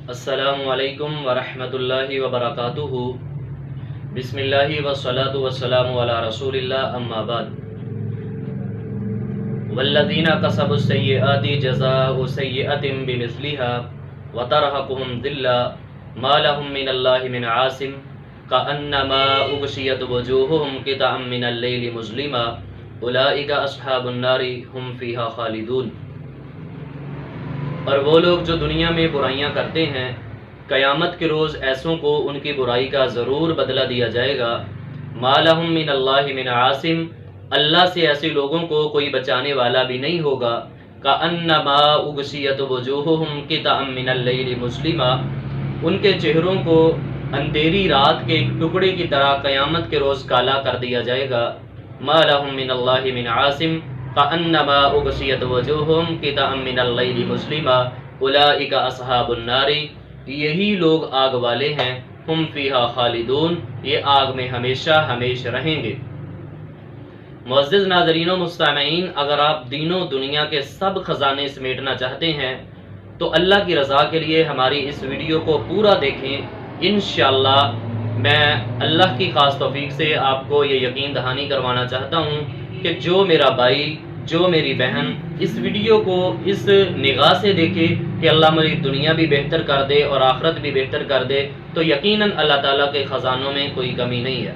السلام علیکم ورحمۃ اللہ وبرکاتہ۔ بسم اللہ والصلاة والسلام علی رسول اللہ، اما بعد۔ والذین کسبوا السیئات جزاء سیئۃ بمثلها وترهقهم ذلة ما لهم من اللہ من عاصم کأنما اغشیت وجوہهم قطعا من اللیل مظلما اولئک اصحاب النار هم فیہا خالدون۔ اور وہ لوگ جو دنیا میں برائیاں کرتے ہیں، قیامت کے روز ایسوں کو ان کی برائی کا ضرور بدلہ دیا جائے گا۔ ما لہم من اللہ من عاصم، اللہ سے ایسے لوگوں کو کوئی بچانے والا بھی نہیں ہوگا۔ کأنما اغشیت وجوہہم قطعا من اللیل مظلما، ان کے چہروں کو اندھیری رات کے ایک ٹکڑے کی طرح قیامت کے روز کالا کر دیا جائے گا۔ ما لہم من اللہ من عاصم کأنما اغشیت وجوہہم قطعا من اللیل مظلما اولئک اصحاب النار، یہی لوگ آگ والے ہیں، ہم فیہا خالدون، یہ آگ میں ہمیشہ ہمیشہ رہیں گے۔ معزز ناظرین و مستمعین، اگر آپ دین و دنیا کے سب خزانے سمیٹنا چاہتے ہیں تو اللہ کی رضا کے لیے ہماری اس ویڈیو کو پورا دیکھیں۔ انشاءاللہ میں اللہ کی خاص توفیق سے آپ کو یہ یقین دہانی کروانا چاہتا ہوں کہ جو میرا بھائی، جو میری بہن اس ویڈیو کو اس نگاہ سے دیکھے کہ اللہ میری دنیا بھی بہتر کر دے اور آخرت بھی بہتر کر دے، تو یقیناً اللہ تعالیٰ کے خزانوں میں کوئی کمی نہیں ہے۔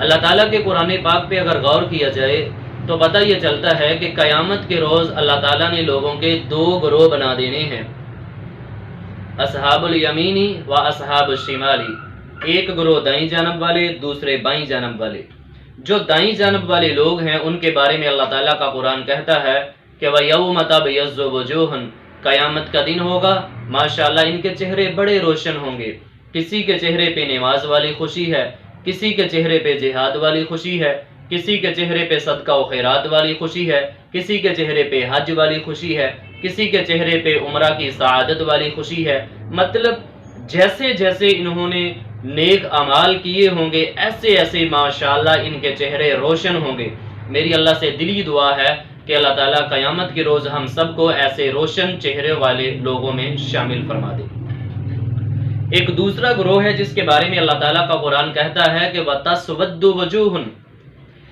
اللہ تعالیٰ کے قرآن پاک پہ اگر غور کیا جائے تو پتہ یہ چلتا ہے کہ قیامت کے روز اللہ تعالیٰ نے لوگوں کے دو گروہ بنا دینے ہیں، اصحاب الیمینی و اصحاب الشمالی، ایک گروہ دائیں جانب والے، دوسرے بائیں جانب والے۔ جو دائیں جانب والے لوگ ہیں ان کے بارے میں اللہ تعالیٰ کا قرآن کہتا ہے کہ وَيَوْمَ تَبْيَضُّ وُجُوهٌ، قیامت کا دن ہوگا، ماشاءاللہ ان کے چہرے بڑے روشن ہوں گے۔ کسی کے چہرے پہ نماز والی خوشی ہے، کسی کے چہرے پہ جہاد والی خوشی ہے، کسی کے چہرے پہ صدقہ و خیرات والی خوشی ہے، کسی کے چہرے پہ حج والی خوشی ہے، کسی کے چہرے پہ عمرہ کی سعادت والی خوشی ہے۔ مطلب جیسے جیسے انہوں نے نیک اعمال کیے ہوں گے ایسے ایسے ماشاءاللہ ان کے چہرے روشن ہوں گے۔ میری اللہ سے دلی دعا ہے کہ اللہ تعالیٰ قیامت کے روز ہم سب کو ایسے روشن چہرے والے لوگوں میں شامل فرما دے۔ ایک دوسرا گروہ ہے جس کے بارے میں اللہ تعالیٰ کا قرآن کہتا ہے کہ وَتَسْوَدُّ وُجُوهٌ،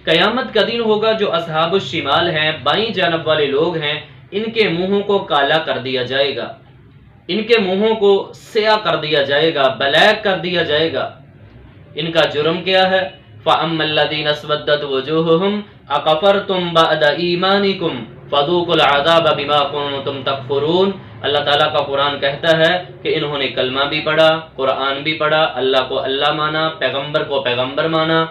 قیامت کا دن ہوگا جو اصحاب الشمال ہیں، بائیں جانب والے لوگ ہیں، ان کے منہوں کو کالا کر دیا جائے گا، ان کے منہوں کو سیاہ کر دیا جائے گا، بلیک کر دیا جائے گا۔ ان کا جرم کیا ہے؟ فَأَمَّا الَّذِينَ اسْوَدَّتْ وُجُوهُهُمْ أَكَفَرْتُمْ بَعْدَ إِيمَانِكُمْ فَذُوقُوا الْعَذَابَ بِمَا كُنتُمْ تَكْفُرُونَ۔ اللہ تعالیٰ کا قرآن کہتا ہے کہ انہوں نے کلمہ بھی پڑھا، قرآن بھی پڑھا، اللہ کو اللہ مانا، پیغمبر کو پیغمبر مانا،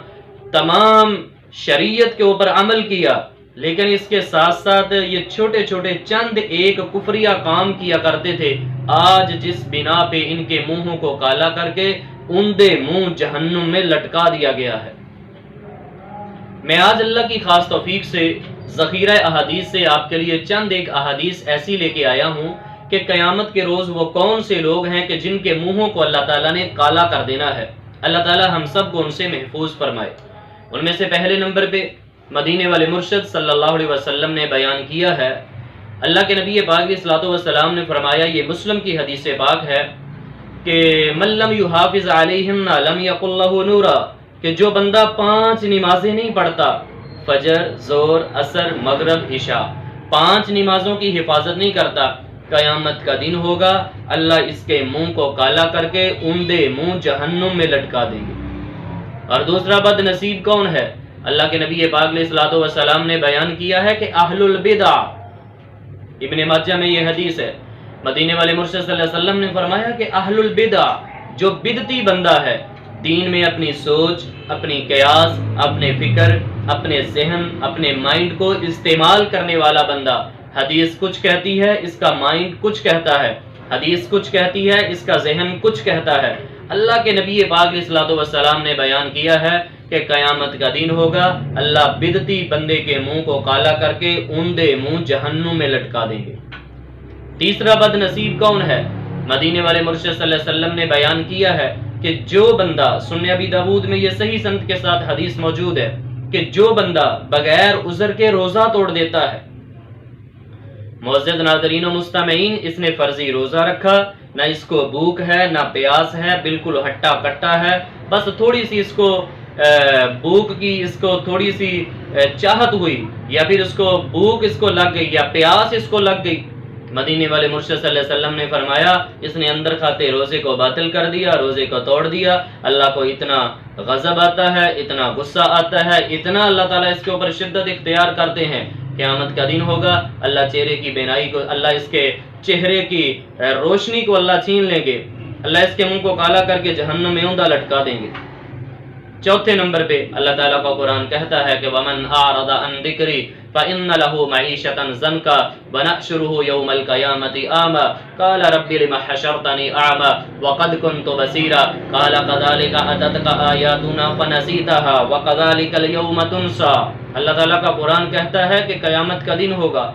تمام شریعت کے اوپر عمل کیا، لیکن اس کے ساتھ ساتھ یہ چھوٹے چھوٹے چند ایک کفریہ کام کیا کرتے تھے۔ آج جس بنا پہ ان کے منہوں کو کالا کر کے اندھے منہ جہنم میں لٹکا دیا گیا ہے۔ میں آج اللہ کی خاص توفیق سے ذخیرہ احادیث سے آپ کے لیے چند ایک احادیث ایسی لے کے آیا ہوں کہ قیامت کے روز وہ کون سے لوگ ہیں کہ جن کے منہوں کو اللہ تعالیٰ نے کالا کر دینا ہے۔ اللہ تعالیٰ ہم سب کو ان سے محفوظ فرمائے۔ ان میں سے پہلے نمبر پہ مدینے والے مرشد صلی اللہ علیہ وسلم نے بیان کیا ہے، اللہ کے نبی پاک علیہ الصلوۃ والسلام نے فرمایا، یہ مسلم کی حدیث پاک ہے کہ من لم یحافظ علیہن لم یقل لہ نورا، کہ جو بندہ 5 نمازیں نہیں پڑھتا، فجر، ظہر، عصر، مغرب، عشاء، 5 نمازوں کی حفاظت نہیں کرتا، قیامت کا دن ہوگا اللہ اس کے منہ کو کالا کر کے اندھے منہ جہنم میں لٹکا دیں گے۔ اور دوسرا بد نصیب کون ہے؟ اللہ کے نبی پاک علیہ الصلوۃ والسلام نے بیان کیا ہے کہ اہل البدع، ابن ماجہ میں یہ حدیث ہے، مدینے والے مرشد صلی اللہ علیہ وسلم نے فرمایا کہ اہل البدع، جو بدعتی بندہ ہے، دین میں اپنی سوچ، اپنی قیاس، اپنے فکر، اپنے ذہن، اپنے مائنڈ کو استعمال کرنے والا بندہ، حدیث کچھ کہتی ہے، اس کا مائنڈ کچھ کہتا ہے، حدیث کچھ کہتی ہے، اس کا ذہن کچھ کہتا ہے۔ اللہ کے نبی پاک علیہ الصلوۃ والسلام نے بیان کیا ہے کہ قیامت کا دن ہوگا اللہ بدعتی بندے کے منہ کو کالا کر کے اندھے منہ جہنم میں لٹکا دیں گے۔ تیسرا بد نصیب کون ہے؟ مدینے والے مرشد صلی اللہ علیہ وسلم نے بیان کیا ہے کہ جو بندہ، سنن ابی داؤد میں یہ صحیح سند کے ساتھ حدیث موجود ہے کہ جو بندہ بغیر عذر کے روزہ توڑ دیتا ہے، معزز ناظرین و مستمعین، اس نے فرضی روزہ رکھا، نہ اس کو بھوک ہے نہ پیاس ہے، بالکل ہٹا کٹا ہے، بس تھوڑی سی اس کو بھوک کی، اس کو تھوڑی سی چاہت ہوئی، یا پھر اس کو بھوک اس کو لگ گئی یا پیاس اس کو لگ گئی، مدینے والے مرشد صلی اللہ علیہ وسلم نے فرمایا اس نے اندر کھاتے روزے کو باطل کر دیا، روزے کو توڑ دیا۔ اللہ کو اتنا غضب آتا ہے، اتنا غصہ آتا ہے، اتنا اللہ تعالیٰ اس کے اوپر شدت اختیار کرتے ہیں۔ قیامت کا دن ہوگا، اللہ چہرے کی بینائی کو، اللہ اس کے چہرے کی روشنی کو اللہ چھین لیں گے، اللہ اس کے منہ کو کالا کر کے جہنم میں اوندا لٹکا دیں گے۔ چوتھے نمبر پہ اللہ تعالیٰ کا قرآن کہتا ہے کہ وَمَنْ أَعْرَضَ عَنْ ذِكْرِي فَإِنَّ لَهُ مَعِيشَةً ضَنْكًا وَنَحْشُرُهُ يَوْمَ الْقِيَامَةِ أَعْمَىٰ قَالَ رَبِّ لِمَ حَشَرْتَنِي أَعْمَىٰ وَقَدْ كُنتُ بَصِيرًا قَالَ كَذَٰلِكَ أَتَتْكَ آيَاتُنَا فَنَسِيتَهَا وَكَذَٰلِكَ الْيَوْمَ تُنسَىٰ۔ اللہ تعالیٰ کا قرآن کہتا ہے کہ قیامت کا دن ہوگا،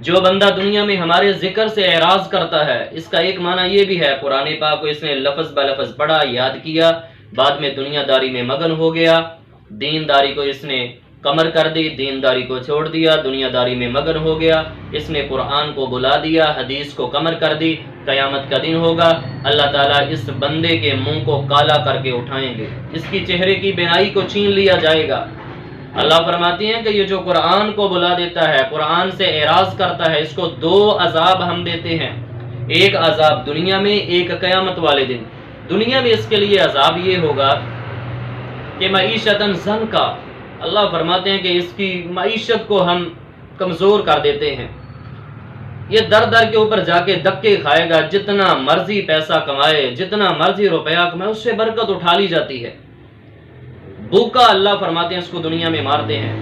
جو بندہ دنیا میں ہمارے ذکر سے اعراض کرتا ہے، اس کا ایک معنی یہ بھی ہے، قرآن پاک کو اس نے لفظ بلفظ پڑھا، یاد کیا، بعد میں دنیا داری میں مگن ہو گیا، دینداری کو اس نے کمر کر دی، دینداری کو چھوڑ دیا، دنیا داری میں مگن ہو گیا، اس نے قرآن کو بلا دیا، حدیث کو کمر کر دی۔ قیامت کا دن ہوگا، اللہ تعالیٰ اس بندے کے منہ کو کالا کر کے اٹھائیں گے، اس کی چہرے کی بینائی کو چھین لیا جائے گا۔ اللہ فرماتے ہیں کہ یہ جو قرآن کو بلا دیتا ہے، قرآن سے اعراض کرتا ہے، اس کو دو عذاب ہم دیتے ہیں، ایک عذاب دنیا میں، ایک قیامت والے دن۔ دنیا میں اس کے لیے عذاب یہ ہوگا کہ معیشتاً ضنکا، اللہ فرماتے ہیں کہ اس کی معیشت کو ہم کمزور کر دیتے ہیں، یہ در در کے اوپر جا کے دھکے کھائے گا، جتنا مرضی پیسہ کمائے، جتنا مرضی روپیہ کمائے، اس سے برکت اٹھا لی جاتی ہے۔ بھوکا اللہ فرماتے ہیں اس کو دنیا میں مارتے ہیں۔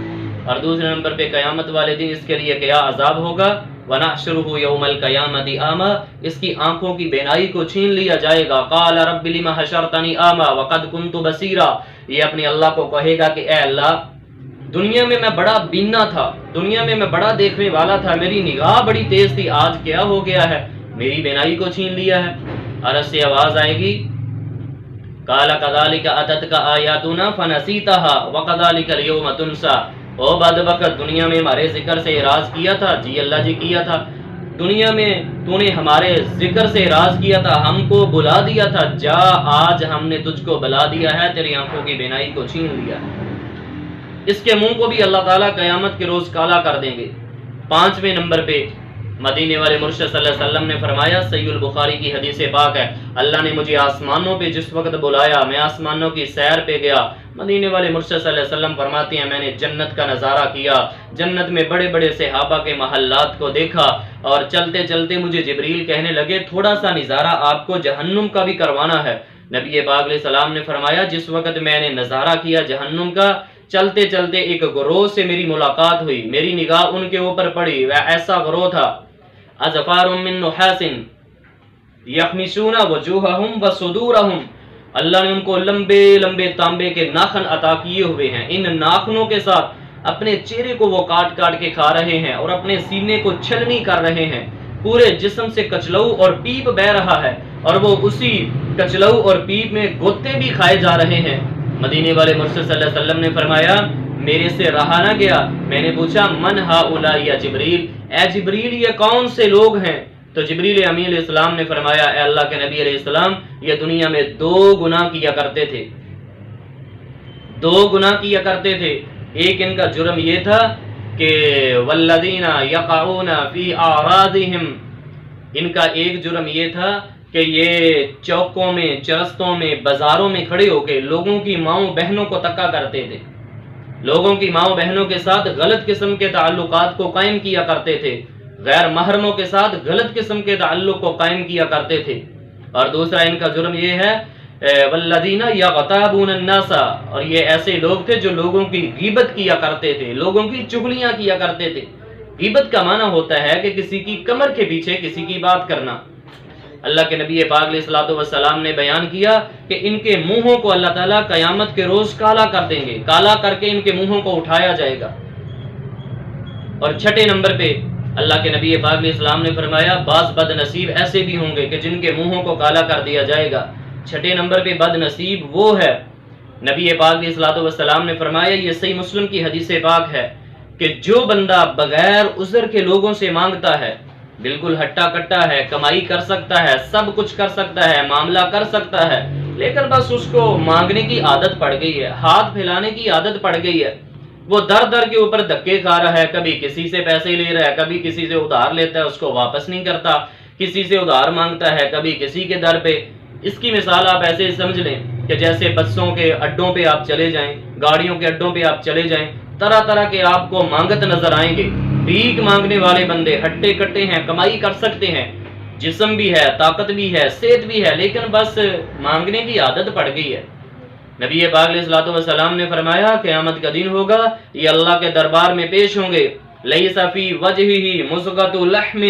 اور دوسرے نمبر پہ قیامت والے دن اس کے لیے کیا عذاب ہوگا، وَنَحْشُرُهُ يَوْمَ الْقِيَامَةِ أَعْمَىٰ، اس کی آنکھوں کی بینائی کو چھین لیا جائے گا۔ قَالَ رَبِّ لِمَ حَشَرْتَنِي أَعْمَىٰ وَقَدْ كُنتُ بَصِيرًا، یہ اپنے اللہ کو کہے گا کہ اے اللہ، دنیا میں میں بڑا بینا تھا، دنیا میں میں بڑا دیکھنے والا تھا، میری نگاہ بڑی تیز تھی، آج کیا ہو گیا ہے، میری بینائی کو چھین لیا ہے۔ عرش سے آواز آئے گی، قَالَ كَذَٰلِكَ أَتَتْكَ آيَاتُنَا فَنَسِيتَهَا وَكَذَٰلِكَ الْيَوْمَ تُنسَىٰ، او بدبخت، دنیا میں ہمارے ذکر سے اعراض کیا تھا، جی اللہ جی کیا تھا، دنیا میں تو نے ہمارے ذکر سے اعراض کیا تھا، ہم کو بلا دیا تھا، جا آج ہم نے تجھ کو بلا دیا ہے، تیری آنکھوں کی بینائی کو چھین لیا ہے۔ اس کے منہ کو بھی اللہ تعالیٰ قیامت کے روز کالا کر دیں گے۔ پانچویں نمبر پہ مدینے والے مرشد صلی اللہ علیہ وسلم نے فرمایا، صحیح البخاری کی حدیث پاک ہے، اللہ نے مجھے آسمانوں پہ جس وقت بلایا، میں آسمانوں کی سیر پہ گیا، مدینے والے مرشد صلی اللہ علیہ وسلم فرماتے ہیں میں نے جنت کا نظارہ کیا، جنت میں بڑے بڑے صحابہ کے محلات کو دیکھا، اور چلتے چلتے مجھے جبریل کہنے لگے تھوڑا سا نظارہ آپ کو جہنم کا بھی کروانا ہے۔ نبی پاک علیہ السلام نے فرمایا جس وقت میں نے نظارہ کیا جہنم کا، چلتے چلتے ایک گروہ سے میری ملاقات ہوئی، میری نگاہ ان کے اوپر پڑی، وہ ایسا گروہ تھا، اظفار من نحاس یخمشون وجوہہم وصدورہم، اللہ نے ان کو لمبے لمبے تانبے کے ناخن عطا کیے ہوئے ہیں، ان ناخنوں کے ساتھ اپنے چہرے کو وہ کاٹ کاٹ کے کھا رہے ہیں اور اپنے سینے کو چھلنی کر رہے ہیں، پورے جسم سے کچلو اور پیپ بہ رہا ہے، اور وہ اسی کچلو اور پیپ میں گوتے بھی کھائے جا رہے ہیں۔ مدینے والے مرشد صلی اللہ علیہ وسلم نے فرمایا میرے سے رہا نہ گیا، میں نے پوچھا من ہؤلاء یا جبریل، اے جبریل یہ کون سے لوگ ہیں؟ تو جبریل امین علیہ السلام نے فرمایا اے اللہ کے نبی علیہ السلام، یہ دنیا میں دو گناہ کیا کرتے تھے، دو گناہ کیا کرتے تھے، ایک ان کا جرم یہ تھا کہ والذین یقعون فی اعراضہم، ان کا ایک جرم یہ تھا کہ یہ چوکوں میں، چرستوں میں، بازاروں میں کھڑے ہو کے لوگوں کی ماؤں بہنوں کو تکا کرتے تھے، لوگوں کی ماؤں بہنوں کے ساتھ غلط قسم کے تعلقات کو قائم کیا کرتے تھے، غیر محرموں کے ساتھ غلط قسم کے تعلق کو قائم کیا کرتے تھے۔ اور دوسرا ان کا جرم یہ ہے والذین یغتابون الناس، اور یہ ایسے لوگ تھے جو لوگوں کی غیبت کیا کرتے تھے، لوگوں کی چغلیاں کیا کرتے تھے۔ غیبت کا معنی ہوتا ہے کہ کسی کی کمر کے پیچھے کسی کی بات کرنا۔ اللہ کے نبی پاک علیہ الصلوۃ والسلام نے بیان کیا کہ ان کے منہوں کو اللہ تعالیٰ قیامت کے روز کالا کر دیں گے، کالا کر کے ان کے منہوں کو اٹھایا جائے گا۔ اور چھٹے نمبر پہ اللہ کے نبی پاک علیہ السلام نے فرمایا بعض بد نصیب ایسے بھی ہوں گے کہ جن کے منہوں کو کالا کر دیا جائے گا۔ چھٹے نمبر پہ بد نصیب وہ ہے، نبی پاک علیہ الصلوۃ والسلام نے فرمایا، یہ صحیح مسلم کی حدیث پاک ہے کہ جو بندہ بغیر عذر کے لوگوں سے مانگتا ہے، بالکل ہٹا کٹا ہے، کمائی کر سکتا ہے، سب کچھ کر سکتا ہے، معاملہ کر سکتا ہے، لیکن بس اس کو مانگنے کی عادت پڑ گئی ہے، ہاتھ پھیلانے کی عادت پڑ گئی ہے، وہ در در کے اوپر دھکے کھا رہا ہے، کبھی کسی سے پیسے لے رہا ہے، کبھی کسی سے ادھار لیتا ہے، اس کو واپس نہیں کرتا، کسی سے ادھار مانگتا ہے، کبھی کسی کے در پہ۔ اس کی مثال آپ ایسے سمجھ لیں کہ جیسے بسوں کے اڈوں پہ آپ چلے جائیں، گاڑیوں کے اڈوں پہ آپ چلے جائیں، طرح طرح کے آپ کو مانگت نظر آئیں گے، بھیک مانگنے والے بندے، ہٹے کٹے ہیں، کمائی کر سکتے ہیں، جسم بھی ہے، طاقت بھی ہے، صحت بھی ہے، لیکن بس مانگنے کی عادت پڑ گئی ہے۔ نبی پاک علیہ الصلوۃ والسلام نے فرمایا قیامت کا دن ہوگا، یہ اللہ کے دربار میں پیش ہوں گے، لیس فی وجہہ مضغۃ لحم،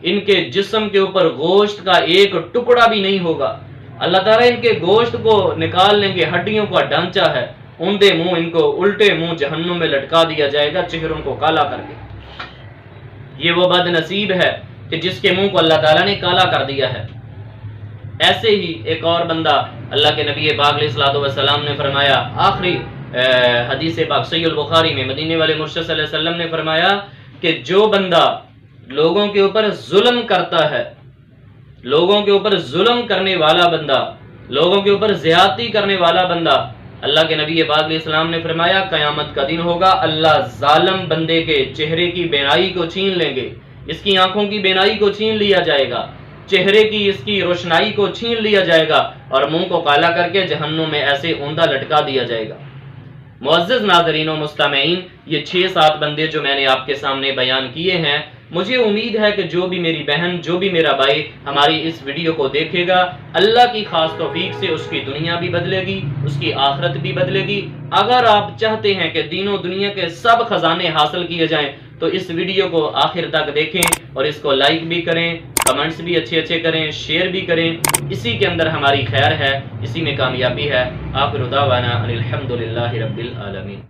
ان کے جسم کے اوپر گوشت کا ایک ٹکڑا بھی نہیں ہوگا۔ اللہ تعالیٰ ان کے گوشت کو نکال لیں گے، ہڈیوں کا ڈھانچہ ہے، اوندے منہ ان کو الٹے منہ جہنم میں لٹکا دیا جائے گا، چہروں کو کالا کر کے۔ یہ وہ بد نصیب ہے کہ جس کے منہ کو اللہ تعالیٰ نے کالا کر دیا ہے۔ ایسے ہی ایک اور بندہ، اللہ کے نبی پاک علیہ الصلوۃ والسلام نے فرمایا، آخری حدیث پاک صحیح البخاری میں مدینے والے مرشد صلی اللہ علیہ وسلم نے فرمایا کہ جو بندہ لوگوں کے اوپر ظلم کرتا ہے، لوگوں کے اوپر ظلم کرنے والا بندہ، لوگوں کے اوپر زیادتی کرنے والا بندہ، اللہ کے نبی پاک علیہ السلام نے فرمایا قیامت کا دن ہوگا، اللہ ظالم بندے کے چہرے کی بینائی کو چھین لیں گے، اس کی آنکھوں کی بینائی کو چھین لیا جائے گا، چہرے کی اس کی روشنائی کو چھین لیا جائے گا، اور منہ کو کالا کر کے جہنم میں ایسے اوندا لٹکا دیا جائے گا۔ معزز ناظرین و مستمعین، یہ 6-7 بندے جو میں نے آپ کے سامنے بیان کیے ہیں، مجھے امید ہے کہ جو بھی میری بہن، جو بھی میرا بھائی ہماری اس ویڈیو کو دیکھے گا، اللہ کی خاص توفیق سے اس کی دنیا بھی بدلے گی، اس کی آخرت بھی بدلے گی۔ اگر آپ چاہتے ہیں کہ دین و دنیا کے سب خزانے حاصل کیے جائیں تو اس ویڈیو کو آخر تک دیکھیں، اور اس کو لائک بھی کریں، کمنٹس بھی اچھے کریں، شیئر بھی کریں، اسی کے اندر ہماری خیر ہے، اسی میں کامیابی ہے۔ آخر دعوانا ان الحمدللہ رب العالمین۔